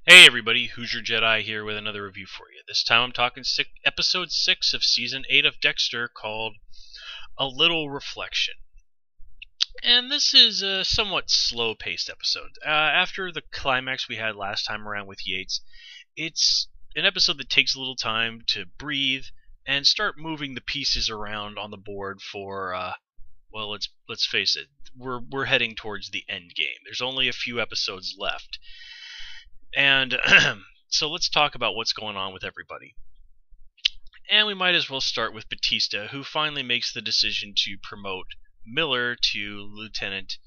Hey everybody, Who's Your Jedi here with another review for you. This time I'm talking episode 6 of season 8 of Dexter called A Little Reflection. And this is a somewhat slow-paced episode. After the climax we had last time around with Yates, it's an episode that takes a little time to breathe and start moving the pieces around on the board for, well, let's face it, we're heading towards the end game. There's only a few episodes left. And so let's talk about what's going on with everybody. And we might as well start with Bautista, who finally makes the decision to promote Miller to lieutenant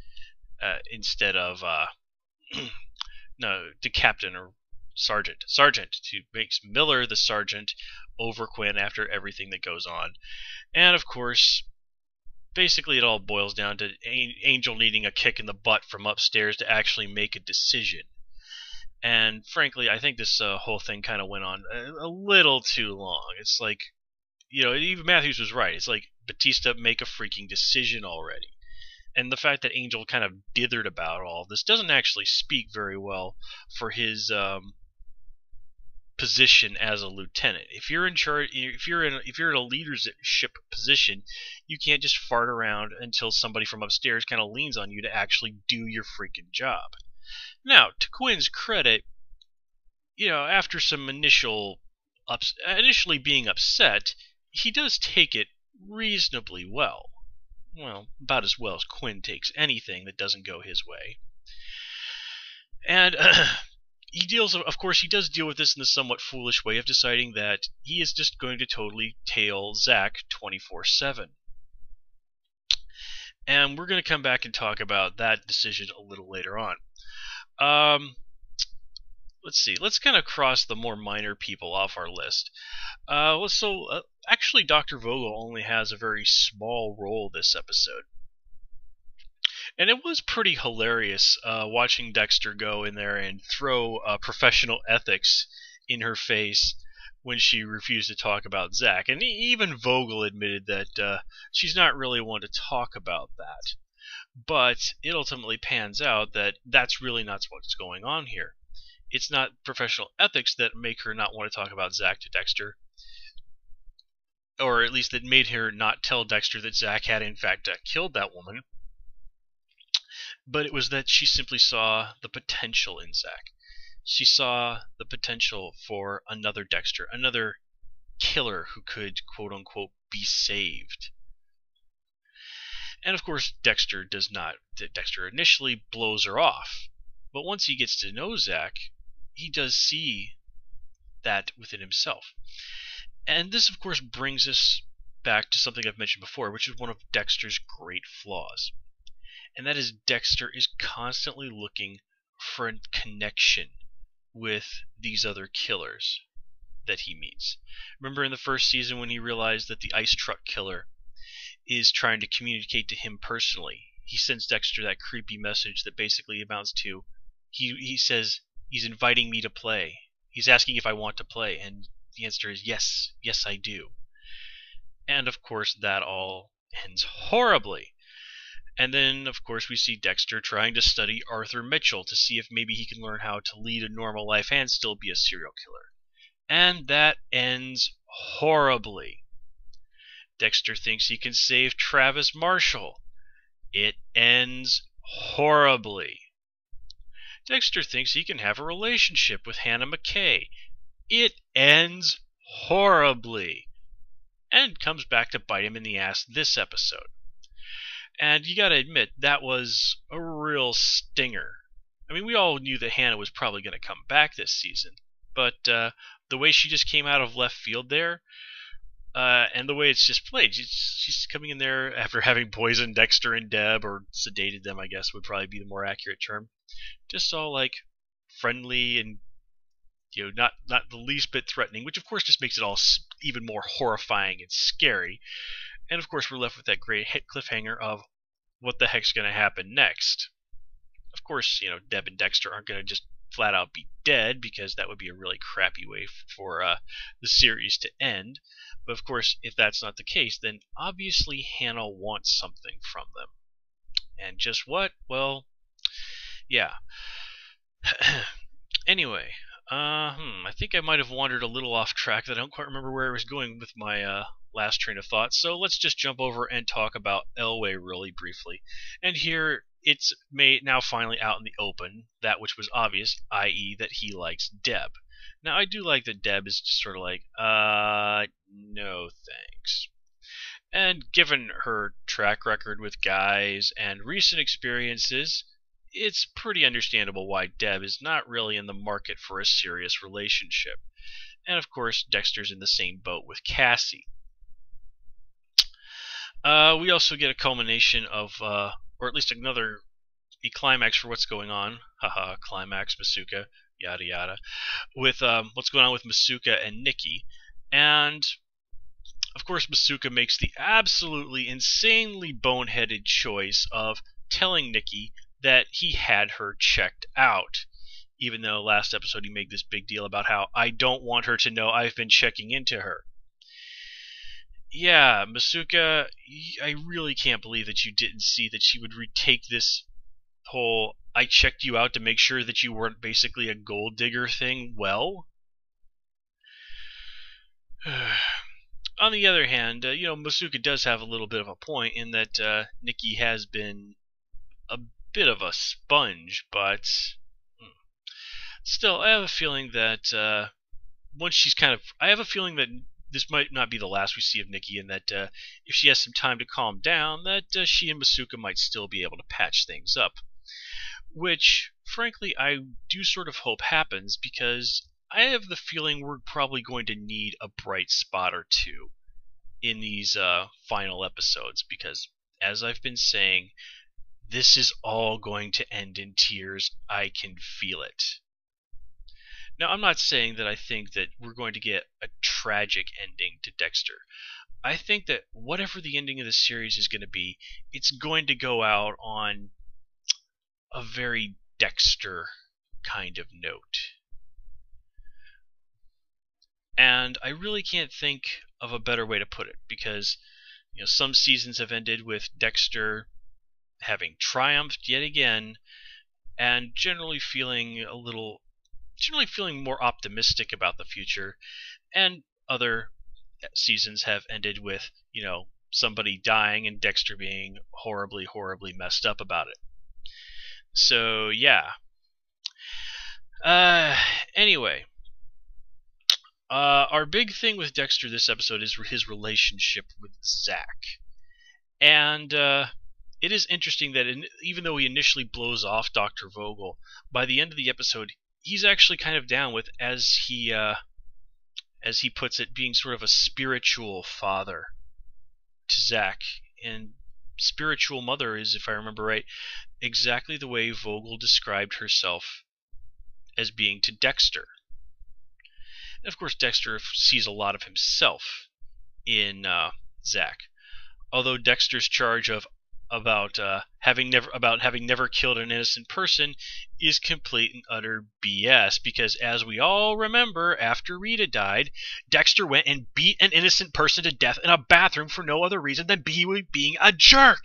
instead of to captain or sergeant. To makes Miller the sergeant over Quinn after everything that goes on. And of course, basically it all boils down to Angel needing a kick in the butt from upstairs to actually make a decision. And frankly, I think this whole thing kind of went on a little too long. It's like, even Matthews was right. It's like, Bautista, make a freaking decision already. And the fact that Angel kind of dithered about all of this doesn't actually speak very well for his position as a lieutenant. If you're in charge, if you're in a leadership position, you can't just fart around until somebody from upstairs kind of leans on you to actually do your freaking job. Now, to Quinn's credit, after some initially being upset, he does take it reasonably well. Well, about as well as Quinn takes anything that doesn't go his way. And he does deal with this in the somewhat foolish way of deciding that he is just going to totally tail Zach 24/7. And we're going to come back and talk about that decision a little later on. Let's see. Let's kind of cross the more minor people off our list. Actually, Dr. Vogel only has a very small role this episode. And it was pretty hilarious watching Dexter go in there and throw professional ethics in her face when she refused to talk about Zach. And even Vogel admitted that she's not really one to talk about that. But it ultimately pans out that that's really not what's going on here. It's not professional ethics that make her not want to talk about Zach to Dexter, or at least that made her not tell Dexter that Zach had in fact killed that woman. But it was that she simply saw the potential in Zach. She saw the potential for another Dexter, another killer who could, quote-unquote, be saved. And of course, Dexter does not. Dexter initially blows her off. But once he gets to know Zach, he does see that within himself. And this, of course, brings us back to something I've mentioned before, which is one of Dexter's great flaws. And that is Dexter is constantly looking for a connection with these other killers that he meets. Remember in the first season when he realized that the ice truck killer is trying to communicate to him personally? He sends Dexter that creepy message that basically amounts to, he says he's inviting me to play. He's asking if I want to play, and the answer is yes, I do. And of course that all ends horribly. And then of course we see Dexter trying to study Arthur Mitchell to see if maybe he can learn how to lead a normal life and still be a serial killer. And that ends horribly. Dexter thinks he can save Travis Marshall. It ends horribly. Dexter thinks he can have a relationship with Hannah McKay. It ends horribly. And comes back to bite him in the ass this episode. And you gotta admit, that was a real stinger. I mean, we all knew that Hannah was probably going to come back this season. But the way she just came out of left field there, and the way it's just played, she's coming in there after having poisoned Dexter and Deb, or sedated them, I guess would probably be the more accurate term. Just all like friendly and not the least bit threatening, which of course just makes it all even more horrifying and scary. And of course we're left with that great hit cliffhanger of what the heck's going to happen next. Of course, Deb and Dexter aren't going to just flat out be dead, because that would be a really crappy way for the series to end. But of course, if that's not the case, then obviously Hannah wants something from them. And just what? Well, yeah. Anyway, I think I might have wandered a little off track. That I don't quite remember where I was going with my last train of thought. So let's just jump over and talk about Elway really briefly. And here it's made now finally out in the open, that which was obvious, i.e., that he likes Deb. Now I do like that Deb is just sort of like, no thanks. And given her track record with guys and recent experiences, it's pretty understandable why Deb is not really in the market for a serious relationship. And of course, Dexter's in the same boat with Cassie. We also get a culmination of, or at least a climax for what's going on. Haha, climax, Masuka, yada yada. With what's going on with Masuka and Nikki. And of course, Masuka makes the absolutely insanely boneheaded choice of telling Nikki that he had her checked out. Even though last episode he made this big deal about how I don't want her to know I've been checking into her. Yeah, Masuka, I really can't believe that you didn't see that she would retake this whole I checked you out to make sure that you weren't basically a gold digger thing well. On the other hand, Masuka does have a little bit of a point in that Nikki has been a bit of a sponge, but still, I have a feeling that once she's I have a feeling that this might not be the last we see of Nikki, and that if she has some time to calm down, that she and Masuka might still be able to patch things up. Which, frankly, I do sort of hope happens, because I have the feeling we're probably going to need a bright spot or two in these final episodes, because, as I've been saying, this is all going to end in tears. I can feel it. Now, I'm not saying that I think that we're going to get a tragic ending to Dexter. I think that whatever the ending of the series is going to be, it's going to go out on a very Dexter kind of note. And I really can't think of a better way to put it, because some seasons have ended with Dexter having triumphed yet again, and generally feeling more optimistic about the future, and other seasons have ended with, somebody dying and Dexter being horribly, horribly messed up about it. So, yeah. Anyway. Our big thing with Dexter this episode is his relationship with Zach. And, it is interesting that even though he initially blows off Dr. Vogel, by the end of the episode, he's actually kind of down with, as he puts it, being sort of a spiritual father to Zach. And spiritual mother is, if I remember right, exactly the way Vogel described herself as being to Dexter. And of course, Dexter sees a lot of himself in Zach. Although Dexter's charge about having never killed an innocent person is complete and utter BS, because as we all remember, after Rita died, Dexter went and beat an innocent person to death in a bathroom for no other reason than being a jerk.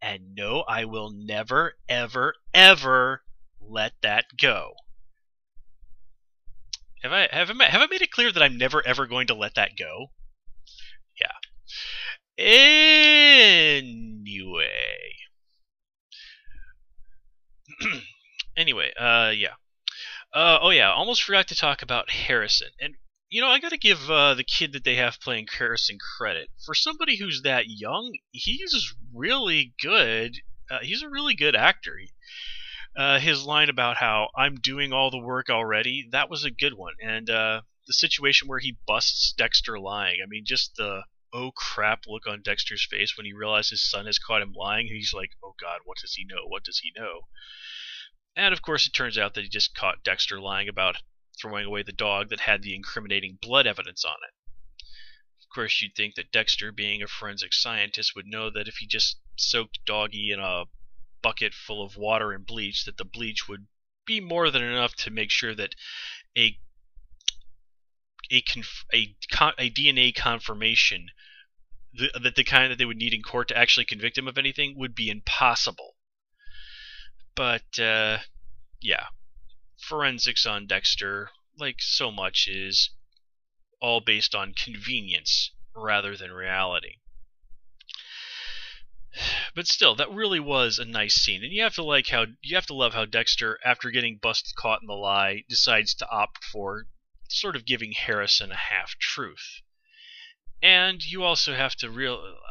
And no, I will never, ever, ever let that go. Have I made it clear that I'm never, ever going to let that go? Yeah. Anyway, yeah. Oh yeah, almost forgot to talk about Harrison. And, I gotta give the kid that they have playing Harrison credit. For somebody who's that young, he's really good. He's a really good actor. His line about how I'm doing all the work already, that was a good one. And the situation where he busts Dexter lying, I mean, just the oh crap look on Dexter's face when he realizes his son has caught him lying, and he's like, oh god, what does he know? What does he know? And of course it turns out that he just caught Dexter lying about throwing away the dog that had the incriminating blood evidence on it. Of course, you'd think that Dexter, being a forensic scientist, would know that if he just soaked Doggy in a bucket full of water and bleach, that the bleach would be more than enough to make sure that a DNA confirmation, the kind that they would need in court to actually convict him of anything, would be impossible. But, yeah. forensics on Dexter, like so much, is all based on convenience rather than reality. But still, that really was a nice scene, and you have to love how Dexter, after getting busted caught in the lie, decides to opt for sort of giving Harrison a half-truth. And you also have to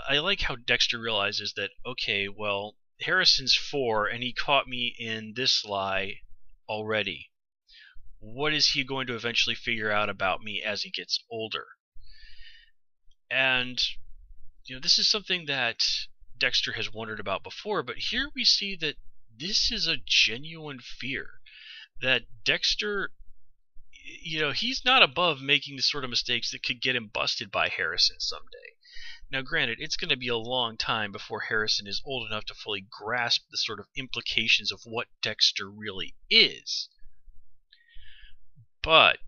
I like how Dexter realizes that, okay, well, Harrison's 4 and he caught me in this lie already. What is he going to eventually figure out about me as he gets older? And this is something that Dexter has wondered about before, but here we see that this is a genuine fear. That Dexter, he's not above making the sort of mistakes that could get him busted by Harrison someday. Now, granted, it's going to be a long time before Harrison is old enough to fully grasp the sort of implications of what Dexter really is. But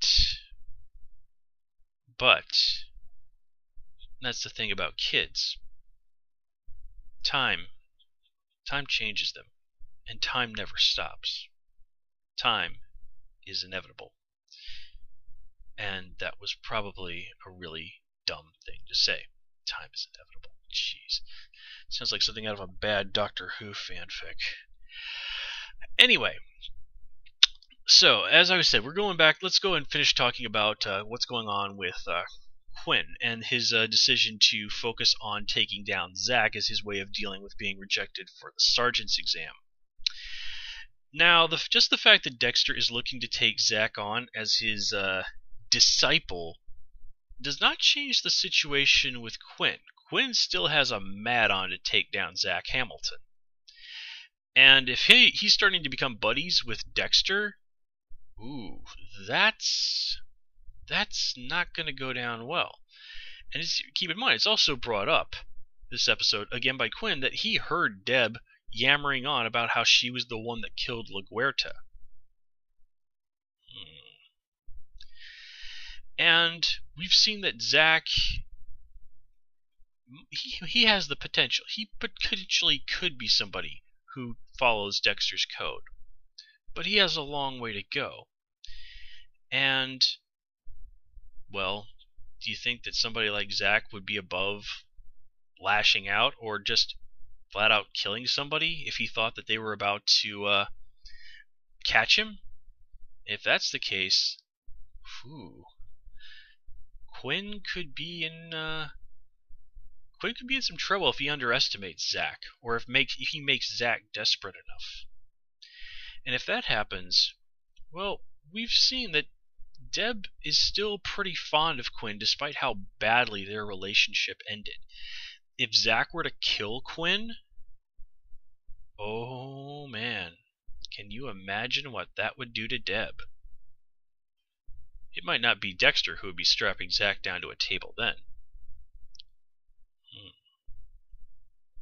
that's the thing about kids. Time changes them, and time never stops. Time is inevitable. And that was probably a really dumb thing to say. Time is inevitable. Jeez. Sounds like something out of a bad Doctor Who fanfic. Anyway, so, as I said, we're going back. Let's go and finish talking about what's going on with Quinn and his decision to focus on taking down Zack as his way of dealing with being rejected for the sergeant's exam. Now, just the fact that Dexter is looking to take Zack on as his disciple does not change the situation with Quinn. Quinn still has a mad-on to take down Zack Hamilton. And if he's starting to become buddies with Dexter, ooh, that's not going to go down well. And keep in mind, it's also brought up this episode again by Quinn that he heard Deb yammering on about how she was the one that killed LaGuerta. And we've seen that Zack, he has the potential. He potentially could be somebody who follows Dexter's code. But he has a long way to go. And, well, do you think that somebody like Zack would be above lashing out or just flat out killing somebody if he thought that they were about to catch him? If that's the case, Quinn could be in some trouble if he underestimates Zack, or if he makes Zack desperate enough. And if that happens, well, we've seen that Deb is still pretty fond of Quinn despite how badly their relationship ended. If Zack were to kill Quinn, oh man, can you imagine what that would do to Deb? It might not be Dexter who would be strapping Zack down to a table then.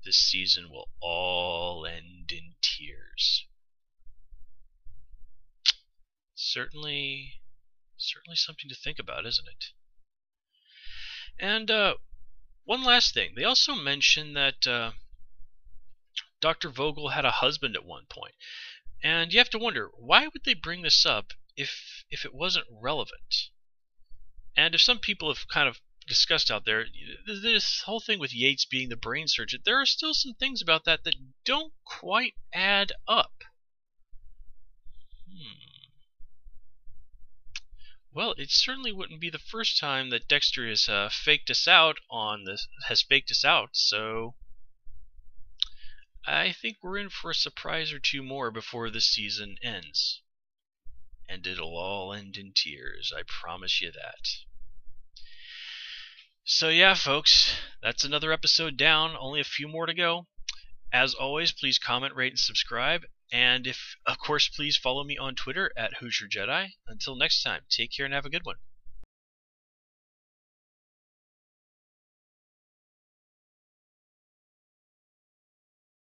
This season will all end in tears. Certainly something to think about, isn't it? And one last thing. They also mentioned that Dr. Vogel had a husband at one point. And you have to wonder, why would they bring this up if it wasn't relevant? And if some people have kind of discussed out there, this whole thing with Yates being the brain surgeon, there are still some things about that don't quite add up. Well, it certainly wouldn't be the first time that Dexter has faked us out, so I think we're in for a surprise or two more before this season ends. And it'll all end in tears, I promise you that. So yeah, folks, that's another episode down, only a few more to go. As always, please comment, rate, and subscribe. And of course, please follow me on Twitter at HoosierJedi. Until next time, take care and have a good one.